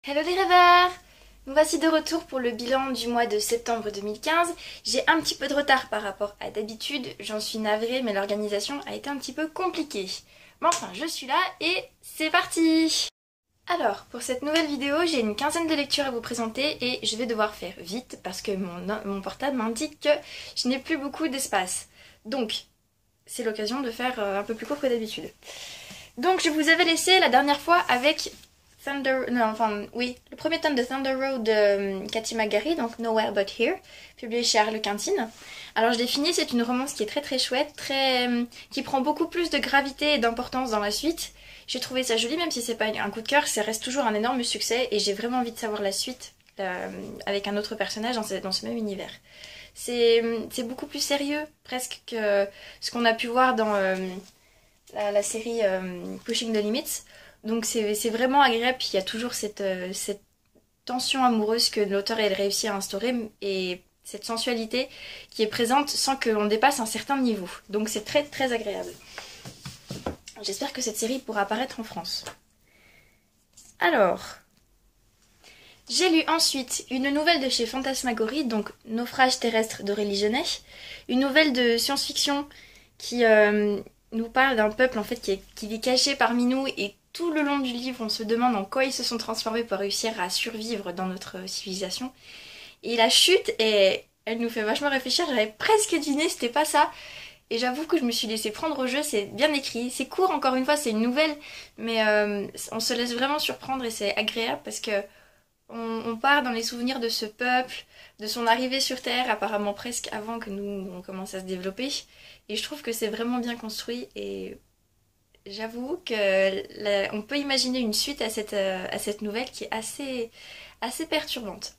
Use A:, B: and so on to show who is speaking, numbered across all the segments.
A: Hello les rêveurs! Nous voici de retour pour le bilan du mois de septembre 2015. J'ai un petit peu de retard par rapport à d'habitude, j'en suis navrée mais l'organisation a été un petit peu compliquée. Mais enfin, je suis là et c'est parti! Alors, pour cette nouvelle vidéo, j'ai une quinzaine de lectures à vous présenter et je vais devoir faire vite parce que mon portable m'indique que je n'ai plus beaucoup d'espace. Donc, c'est l'occasion de faire un peu plus court que d'habitude. Donc, je vous avais laissé la dernière fois avec le premier tome de Thunder Road de Cathy McGarry, donc Nowhere But Here, publié chez Harlequintine. Alors je l'ai fini, c'est une romance qui est très très chouette, qui prend beaucoup plus de gravité et d'importance dans la suite. J'ai trouvé ça joli, même si c'est pas un coup de cœur, ça reste toujours un énorme succès et j'ai vraiment envie de savoir la suite avec un autre personnage dans ce même univers. C'est beaucoup plus sérieux presque que ce qu'on a pu voir dans la série Pushing the Limits. Donc c'est vraiment agréable, puis il y a toujours cette tension amoureuse que l'auteur a réussi à instaurer et cette sensualité qui est présente sans qu'on dépasse un certain niveau. Donc c'est très très agréable. J'espère que cette série pourra apparaître en France. Alors, j'ai lu ensuite une nouvelle de chez Fantasmagorie, donc Naufrage terrestre d'Aurélie Genet, une nouvelle de science-fiction qui nous parle d'un peuple en fait qui est caché parmi nous et tout le long du livre, on se demande en quoi ils se sont transformés pour réussir à survivre dans notre civilisation. Et la chute, elle nous fait vachement réfléchir. J'avais presque deviné, c'était pas ça. Et j'avoue que je me suis laissée prendre au jeu, c'est bien écrit. C'est court, encore une fois, c'est une nouvelle. Mais on se laisse vraiment surprendre et c'est agréable parce que on part dans les souvenirs de ce peuple, de son arrivée sur Terre, apparemment presque avant que nous, on commence à se développer. Et je trouve que c'est vraiment bien construit et j'avoue qu'on peut imaginer une suite à cette nouvelle qui est assez perturbante.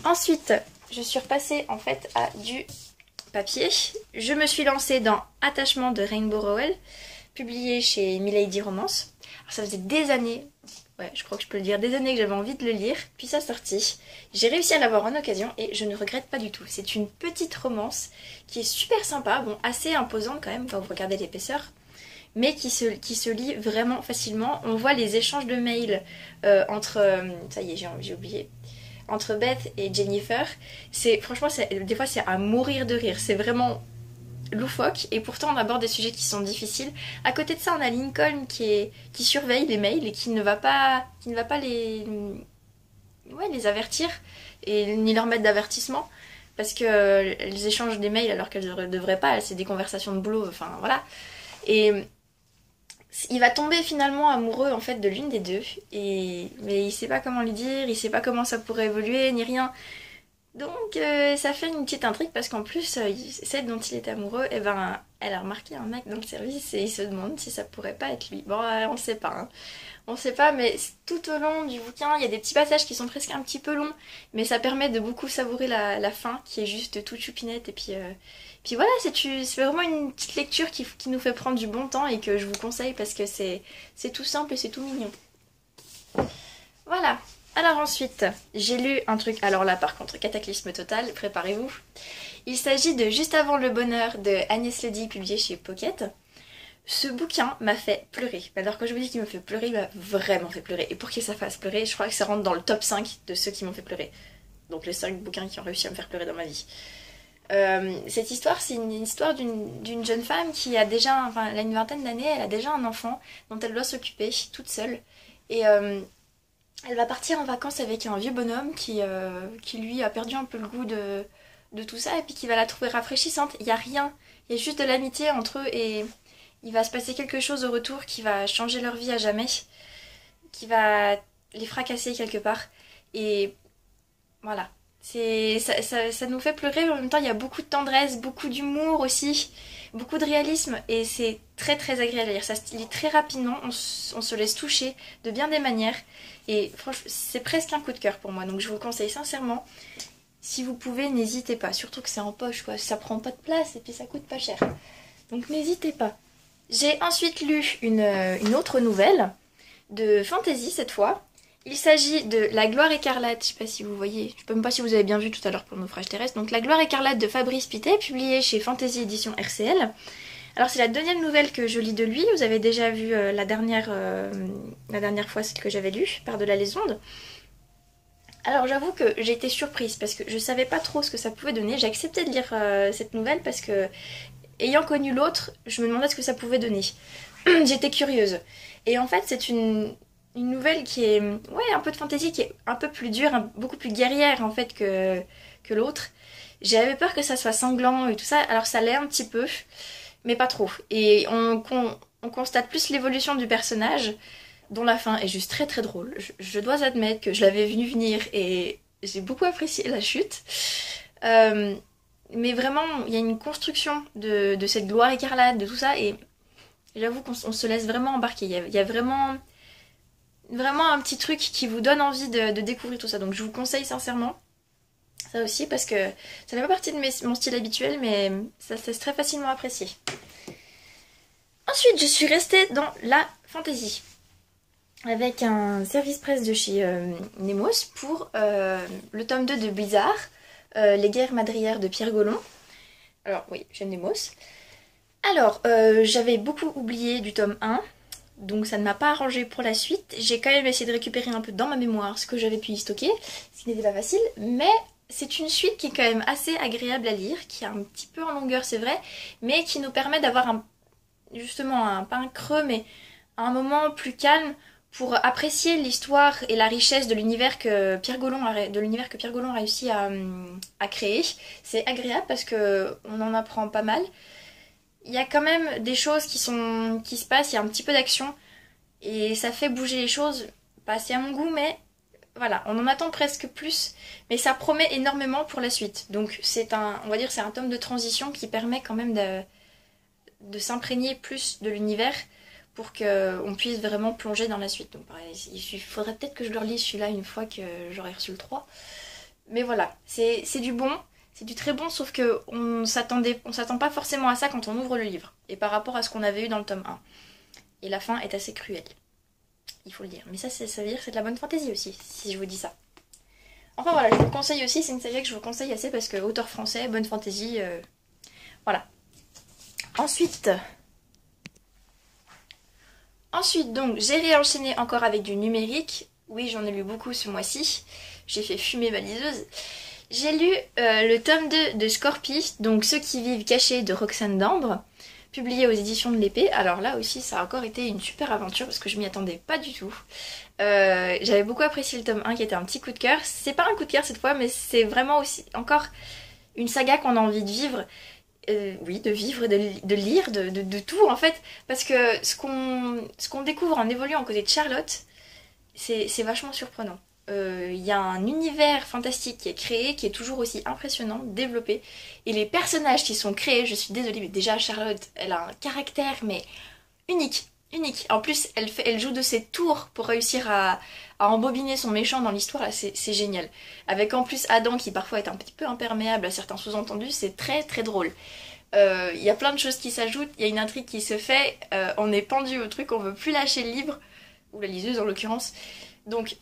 A: Ensuite, je suis repassée en fait à du papier. Je me suis lancée dans Attachement de Rainbow Rowell, publié chez Milady Romance. Alors ça faisait des années, ouais, je crois que je peux le dire, des années que j'avais envie de le lire, puis ça sortit. J'ai réussi à l'avoir en occasion et je ne regrette pas du tout. C'est une petite romance qui est super sympa, bon, assez imposante quand même quand vous regardez l'épaisseur, mais qui se lit vraiment facilement. On voit les échanges de mails entre, ça y est, j'ai oublié, entre Beth et Jennifer. Franchement, des fois c'est à mourir de rire, c'est vraiment loufoque et pourtant on aborde des sujets qui sont difficiles. À côté de ça, on a Lincoln qui surveille les mails et qui ne va pas les avertir et ni leur mettre d'avertissement parce qu'elles échangent des mails alors qu'elles ne devraient pas, c'est des conversations de boulot, enfin voilà. Et il va tomber finalement amoureux en fait de l'une des deux mais il sait pas comment lui dire, il sait pas comment ça pourrait évoluer ni rien. Donc ça fait une petite intrigue parce qu'en plus celle dont il est amoureux, elle a remarqué un mec dans le service et il se demande si ça pourrait pas être lui. Bon, on sait pas, hein. On sait pas, mais tout au long du bouquin, il y a des petits passages qui sont presque un petit peu longs, mais ça permet de beaucoup savourer la fin qui est juste toute choupinette et puis voilà, c'est vraiment une petite lecture qui nous fait prendre du bon temps et que je vous conseille parce que c'est tout simple et c'est tout mignon. Voilà. Alors ensuite, j'ai lu un truc, alors là par contre, cataclysme total, préparez-vous. Il s'agit de Juste avant le bonheur de Agnès Ledy, publié chez Pocket. Ce bouquin m'a fait pleurer. Alors quand je vous dis qu'il me fait pleurer, il m'a vraiment fait pleurer. Et pour qu'il ça fasse pleurer, je crois que ça rentre dans le top 5 de ceux qui m'ont fait pleurer. Donc les 5 bouquins qui ont réussi à me faire pleurer dans ma vie. Cette histoire, c'est une histoire d'une jeune femme qui a déjà, enfin elle a une vingtaine d'années, elle a déjà un enfant dont elle doit s'occuper toute seule. Et elle va partir en vacances avec un vieux bonhomme qui lui a perdu un peu le goût de tout ça et puis qui va la trouver rafraîchissante. Il n'y a rien, il y a juste de l'amitié entre eux et il va se passer quelque chose au retour qui va changer leur vie à jamais, qui va les fracasser quelque part. Et voilà, ça nous fait pleurer, mais en même temps il y a beaucoup de tendresse, beaucoup d'humour aussi, beaucoup de réalisme et c'est très très agréable à lire. Ça se lit très rapidement, on se laisse toucher de bien des manières et franchement c'est presque un coup de cœur pour moi, donc je vous le conseille sincèrement. Si vous pouvez, n'hésitez pas, surtout que c'est en poche quoi, ça prend pas de place et puis ça coûte pas cher, donc n'hésitez pas. J'ai ensuite lu une autre nouvelle de fantasy cette fois. Il s'agit de La Gloire écarlate, je sais pas si vous voyez, je sais même pas si vous avez bien vu tout à l'heure pour le Naufrage terrestre. Donc La Gloire écarlate de Fabrice Pittet, publié chez Fantasy Édition RCL. Alors c'est la deuxième nouvelle que je lis de lui. Vous avez déjà vu la dernière fois celle que j'avais lue, Par-delà les ondes. Alors j'avoue que j'ai été surprise parce que je savais pas trop ce que ça pouvait donner. J'ai accepté de lire cette nouvelle parce que, ayant connu l'autre, je me demandais ce que ça pouvait donner. J'étais curieuse. Et en fait c'est une nouvelle qui est, ouais, un peu de fantasy, qui est un peu plus dure, beaucoup plus guerrière en fait que l'autre. J'avais peur que ça soit sanglant et tout ça, alors ça l'est un petit peu, mais pas trop. Et on constate plus l'évolution du personnage, dont la fin est juste très très drôle. Je dois admettre que je l'avais venu venir et j'ai beaucoup apprécié la chute. Mais vraiment, il y a une construction de cette gloire écarlate, de tout ça, et j'avoue qu'on se laisse vraiment embarquer. Il y a vraiment un petit truc qui vous donne envie de découvrir tout ça. Donc je vous conseille sincèrement ça aussi, parce que ça fait pas partie de mon style habituel, mais ça se laisse très facilement apprécier. Ensuite, je suis restée dans la fantasy avec un service presse de chez Nemos pour le tome 2 de Blizzard, Les guerres madrières de Pierre Gaullon. Alors oui, j'aime Nemos. Alors, j'avais beaucoup oublié du tome 1, donc ça ne m'a pas arrangé pour la suite. J'ai quand même essayé de récupérer un peu dans ma mémoire ce que j'avais pu y stocker, ce qui n'était pas facile, mais c'est une suite qui est quand même assez agréable à lire, qui est un petit peu en longueur c'est vrai, mais qui nous permet d'avoir pas un creux, mais un moment plus calme pour apprécier l'histoire et la richesse de l'univers que Pierre Gaullon a réussi à créer. C'est agréable parce que on en apprend pas mal. Il y a quand même des choses qui se passent, il y a un petit peu d'action et ça fait bouger les choses, pas assez à mon goût, mais voilà, on en attend presque plus, mais ça promet énormément pour la suite. Donc on va dire c'est un tome de transition qui permet quand même de s'imprégner plus de l'univers pour qu'on puisse vraiment plonger dans la suite. Donc pareil, il faudrait peut-être que je le relise celui-là une fois que j'aurai reçu le 3. Mais voilà, c'est du bon, c'est du très bon, sauf qu'on s'attend pas forcément à ça quand on ouvre le livre. Et par rapport à ce qu'on avait eu dans le tome 1. Et la fin est assez cruelle. Il faut le dire. Mais ça veut dire que c'est de la bonne fantaisie aussi, si je vous dis ça. Enfin voilà, je vous le conseille aussi, c'est une série que je vous conseille assez parce que auteur français, bonne fantaisie, voilà. Ensuite, donc, j'ai réenchaîné encore avec du numérique. Oui, j'en ai lu beaucoup ce mois-ci. J'ai fait fumer ma liseuse. J'ai lu le tome 2 de Scorpie, donc Ceux qui vivent cachés de Roxane Dambre, publié aux éditions de l'Épée. Alors là aussi, ça a encore été une super aventure parce que je m'y attendais pas du tout. J'avais beaucoup apprécié le tome 1 qui était un petit coup de cœur. C'est pas un coup de cœur cette fois, mais c'est vraiment aussi encore une saga qu'on a envie de vivre. Oui, de vivre, de lire, de tout en fait. Parce que ce qu'on découvre en évoluant aux côtés de Charlotte, c'est vachement surprenant. Il y a un univers fantastique qui est créé, qui est toujours aussi impressionnant, développé. Et les personnages qui sont créés, je suis désolée, mais déjà Charlotte, elle a un caractère mais unique. En plus, elle joue de ses tours pour réussir à embobiner son méchant dans l'histoire, là c'est génial. Avec en plus Adam qui parfois est un petit peu imperméable à certains sous-entendus, c'est très très drôle. Il y a plein de choses qui s'ajoutent, il y a une intrigue qui se fait, on est pendu au truc, on veut plus lâcher le livre, ou la liseuse en l'occurrence. Donc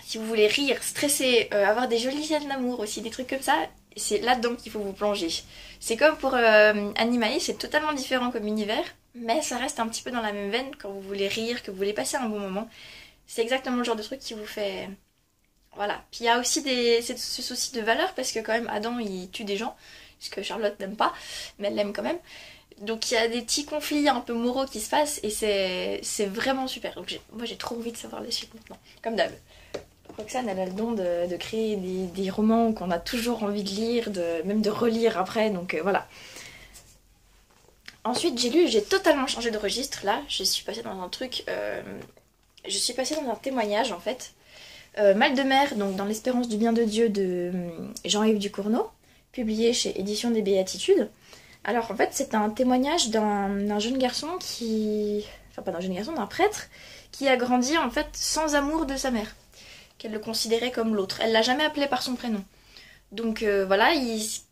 A: si vous voulez rire, stresser, avoir des jolies scènes d'amour aussi, des trucs comme ça, c'est là-dedans qu'il faut vous plonger. C'est comme pour Animae, c'est totalement différent comme univers, mais ça reste un petit peu dans la même veine quand vous voulez rire, que vous voulez passer un bon moment. C'est exactement le genre de truc qui vous fait... Voilà. Puis il y a aussi ce souci de valeur, parce que quand même Adam il tue des gens, ce que Charlotte n'aime pas, mais elle l'aime quand même. Donc il y a des petits conflits un peu moraux qui se passent, et c'est vraiment super. Donc moi j'ai trop envie de savoir la suite maintenant, comme d'hab. Roxane, elle a le don de créer des romans qu'on a toujours envie de lire, même de relire après, donc voilà. Ensuite, j'ai totalement changé de registre, là. Je suis passée dans un truc... je suis passée dans un témoignage, en fait. Mal de mer, donc dans l'espérance du bien de Dieu de Jean-Yves Ducournau, publié chez Édition des Béatitudes. Alors, en fait, c'est un témoignage d'un jeune garçon qui... Enfin, pas d'un jeune garçon, d'un prêtre, qui a grandi, en fait, sans amour de sa mère. Qu'elle le considérait comme l'autre. Elle l'a jamais appelé par son prénom. Donc voilà,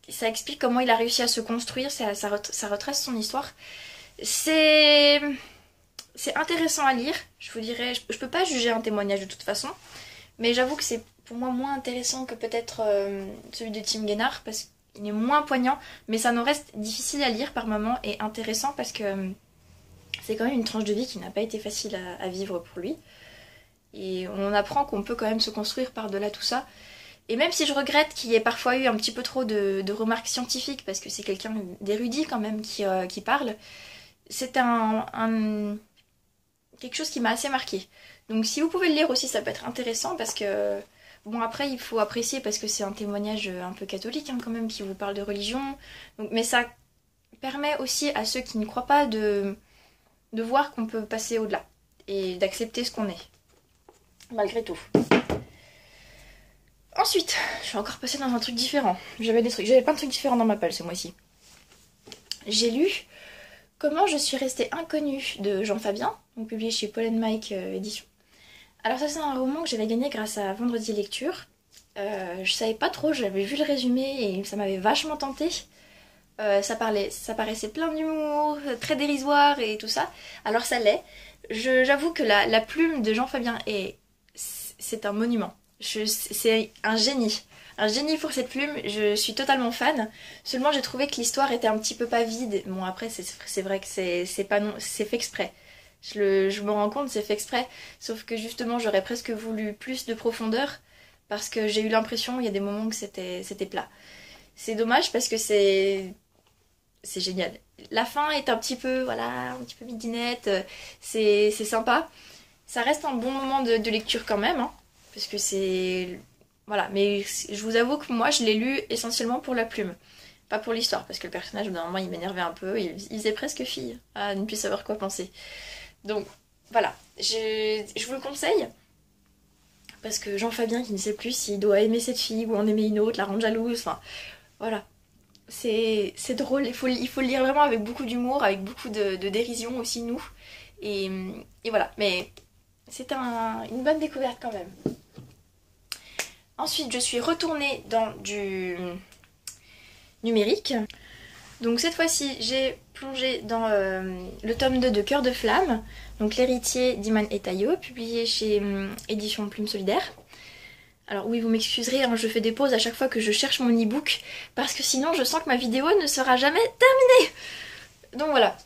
A: ça explique comment il a réussi à se construire, ça retrace son histoire. C'est intéressant à lire, je vous dirais, je peux pas juger un témoignage de toute façon, mais j'avoue que c'est pour moi moins intéressant que peut-être celui de Tim Guénard, parce il est moins poignant, mais ça nous reste difficile à lire par moments et intéressant parce que c'est quand même une tranche de vie qui n'a pas été facile à vivre pour lui. Et on apprend qu'on peut quand même se construire par-delà tout ça. Et même si je regrette qu'il y ait parfois eu un petit peu trop de remarques scientifiques, parce que c'est quelqu'un d'érudit quand même qui parle, c'est quelque chose qui m'a assez marqué. Donc si vous pouvez le lire aussi, ça peut être intéressant parce que... Bon, après, il faut apprécier parce que c'est un témoignage un peu catholique quand même qui vous parle de religion. Donc, mais ça permet aussi à ceux qui ne croient pas de voir qu'on peut passer au-delà et d'accepter ce qu'on est, malgré tout. Ensuite, je suis encore passée dans un truc différent. J'avais plein de trucs différents dans ma palle ce mois-ci. J'ai lu Comment je suis restée inconnue de Jean Fabien, donc publié chez Paul & Mike édition. Alors ça c'est un roman que j'avais gagné grâce à Vendredi Lecture. Je savais pas trop, j'avais vu le résumé et ça m'avait vachement tenté. Ça paraissait plein d'humour, très dérisoire et tout ça. Alors ça l'est. J'avoue que la plume de Jean Fabien c'est un monument. C'est un génie. Un génie pour cette plume, je suis totalement fan. Seulement j'ai trouvé que l'histoire était un petit peu pas vide. Bon après c'est vrai que c'est fait exprès. Je me rends compte, c'est fait exprès. Sauf que justement j'aurais presque voulu plus de profondeur. Parce que j'ai eu l'impression, il y a des moments que c'était plat. C'est dommage parce que c'est génial. La fin est un petit peu midinette, c'est sympa. Ça reste un bon moment de lecture quand même, hein, parce que c'est... Voilà, mais je vous avoue que moi je l'ai lu essentiellement pour la plume, pas pour l'histoire, parce que le personnage, d'un moment, il m'énervait un peu, il faisait presque fille, à ne plus savoir quoi penser. Donc, voilà, je vous le conseille, parce que Jean Fabien, qui ne sait plus s'il doit aimer cette fille ou en aimer une autre, la rendre jalouse, enfin, voilà. C'est drôle, il faut le lire vraiment avec beaucoup d'humour, avec beaucoup de dérision aussi, nous. Et voilà, mais c'est une bonne découverte quand même. Ensuite, je suis retournée dans du numérique. Donc cette fois-ci, j'ai plongé dans le tome 2 de Cœur de Flamme, donc l'héritier d'Iman et Tayo, publié chez Édition Plume Solidaire. Alors oui, vous m'excuserez, hein, je fais des pauses à chaque fois que je cherche mon e-book, parce que sinon je sens que ma vidéo ne sera jamais terminée. Donc voilà,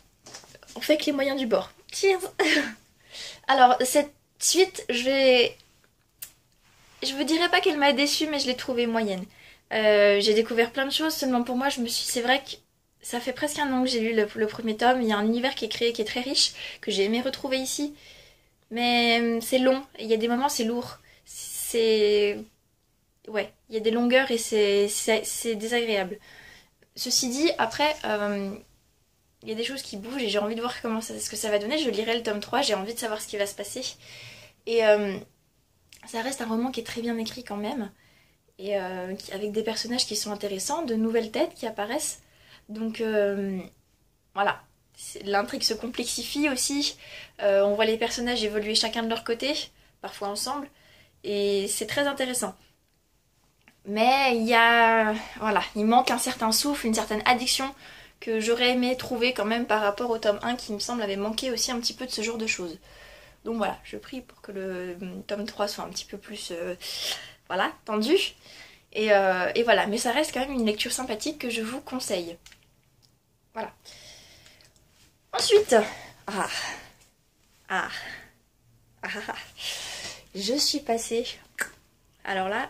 A: on fait que les moyens du bord. Cheers. Alors cette suite, je vous dirais pas qu'elle m'a déçue, mais je l'ai trouvée moyenne. J'ai découvert plein de choses, seulement pour moi, c'est vrai que ça fait presque un an que j'ai lu le premier tome. Il y a un univers qui est créé, qui est très riche, que j'ai aimé retrouver ici. Mais c'est long, il y a des moments c'est lourd. Ouais, il y a des longueurs et c'est désagréable. Ceci dit, après, il y a des choses qui bougent et j'ai envie de voir ce que ça va donner. Je lirai le tome 3, j'ai envie de savoir ce qui va se passer. Et ça reste un roman qui est très bien écrit quand même. Et avec des personnages qui sont intéressants, de nouvelles têtes qui apparaissent. Donc voilà, l'intrigue se complexifie aussi. On voit les personnages évoluer chacun de leur côté, parfois ensemble. Et c'est très intéressant. Mais il manque un certain souffle, une certaine addiction que j'aurais aimé trouver quand même par rapport au tome 1 qui me semble avait manqué aussi un petit peu de ce genre de choses. Donc voilà, je prie pour que le tome 3 soit un petit peu plus tendu. Et voilà, mais ça reste quand même une lecture sympathique que je vous conseille. Voilà. Ensuite, je suis passée, alors là,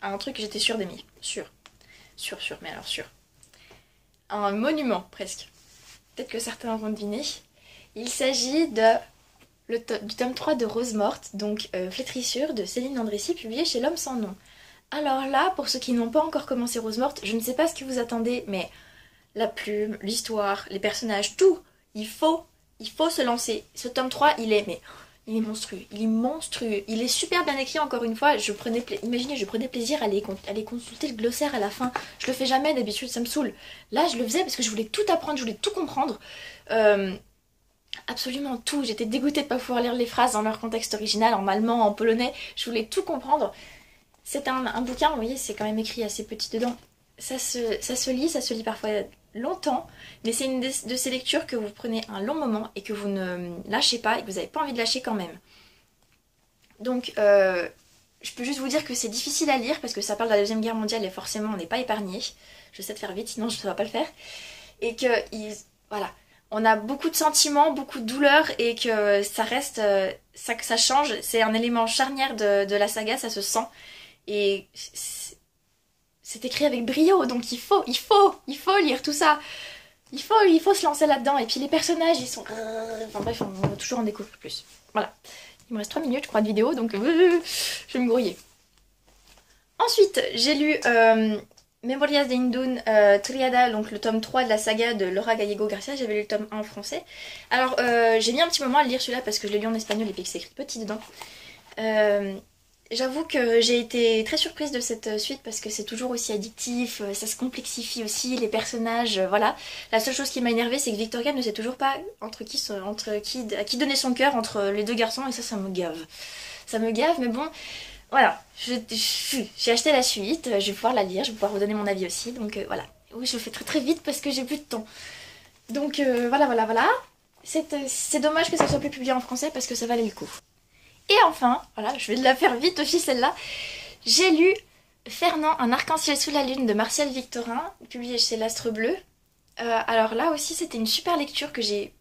A: à un truc que j'étais sûre d'aimer. Sûr, mais alors sûr. Un monument, presque. Peut-être que certains vont deviner. Il s'agit du tome 3 de Rose Morte, donc Flétrissure de Céline Landrecy, publié chez L'Homme Sans Nom. Alors là, pour ceux qui n'ont pas encore commencé Rose Morte, je ne sais pas ce que vous attendez, mais la plume, l'histoire, les personnages, tout, il faut se lancer. Ce tome 3, il est monstrueux, il est super bien écrit encore une fois. Imaginez, je prenais plaisir à aller consulter le glossaire à la fin. Je le fais jamais d'habitude, ça me saoule. Là, je le faisais parce que je voulais tout apprendre, je voulais tout comprendre. Absolument tout. J'étais dégoûtée de ne pas pouvoir lire les phrases dans leur contexte original, en allemand, en polonais. Je voulais tout comprendre. C'est un bouquin, vous voyez, c'est quand même écrit assez petit dedans. Ça se lit parfois longtemps, mais c'est une de ces lectures que vous prenez un long moment et que vous ne lâchez pas et que vous n'avez pas envie de lâcher quand même. Donc, je peux juste vous dire que c'est difficile à lire parce que ça parle de la Deuxième Guerre mondiale et forcément on n'est pas épargné. Je sais de faire vite, sinon je ne saurais pas le faire. Et que, voilà, on a beaucoup de sentiments, beaucoup de douleurs et que ça reste, ça change. C'est un élément charnière de la saga, ça se sent. Et c'est écrit avec brio, donc il faut lire tout ça. Il faut se lancer là-dedans. Et puis les personnages, ils sont... Enfin bref, on va toujours en découvrir plus. Voilà. Il me reste 3 minutes, je crois, de vidéo, donc je vais me grouiller. Ensuite, j'ai lu Memorias de Indun Triada, donc le tome 3 de la saga de Laura Gallego Garcia. J'avais lu le tome 1 en français. Alors, j'ai mis un petit moment à le lire celui-là parce que je l'ai lu en espagnol et puis que c'est écrit petit dedans. J'avoue que j'ai été très surprise de cette suite parce que c'est toujours aussi addictif, ça se complexifie aussi, les personnages, voilà. La seule chose qui m'a énervée, c'est que Victoria ne sait toujours pas à qui donner son cœur entre les deux garçons et ça me gave. Ça me gave, mais bon, voilà. J'ai acheté la suite, je vais pouvoir la lire, je vais pouvoir vous donner mon avis aussi, donc voilà. Oui, je le fais très très vite parce que j'ai plus de temps. Donc voilà. C'est dommage que ça soit plus publié en français parce que ça valait le coup. Et enfin, voilà, je vais la faire vite aussi celle-là, j'ai lu Fernand, un arc-en-ciel sous la lune de Martial Victorin, publié chez l'Astre Bleu. Alors là aussi c'était une super lecture que j'ai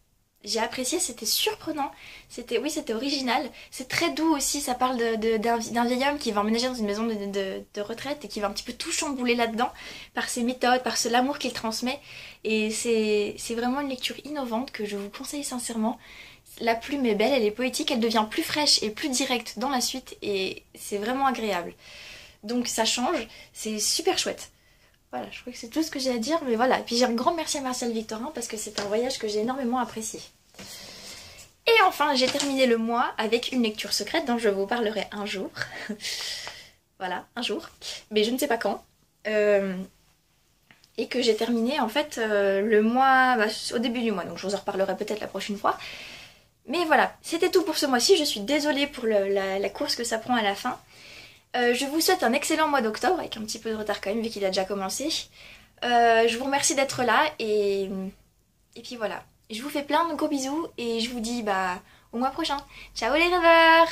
A: appréciée, c'était surprenant, c'était original, c'est très doux aussi, ça parle d'un vieil homme qui va emménager dans une maison de retraite et qui va un petit peu tout chambouler là-dedans par ses méthodes, par l'amour qu'il transmet. Et c'est vraiment une lecture innovante que je vous conseille sincèrement. La plume est belle, elle est poétique, elle devient plus fraîche et plus directe dans la suite et c'est vraiment agréable. Donc ça change, c'est super chouette. Voilà, je crois que c'est tout ce que j'ai à dire, mais voilà. Et puis j'ai un grand merci à Martial Victorin parce que c'est un voyage que j'ai énormément apprécié. Et enfin, j'ai terminé le mois avec une lecture secrète dont je vous parlerai un jour. Voilà, un jour. Mais je ne sais pas quand. Et que j'ai terminé en fait le mois, au début du mois, donc je vous en reparlerai peut-être la prochaine fois. Mais voilà, c'était tout pour ce mois-ci, je suis désolée pour la course que ça prend à la fin. Je vous souhaite un excellent mois d'octobre, avec un petit peu de retard quand même vu qu'il a déjà commencé. Je vous remercie d'être là et puis voilà. Je vous fais plein de gros bisous et je vous dis au mois prochain. Ciao les rêveurs!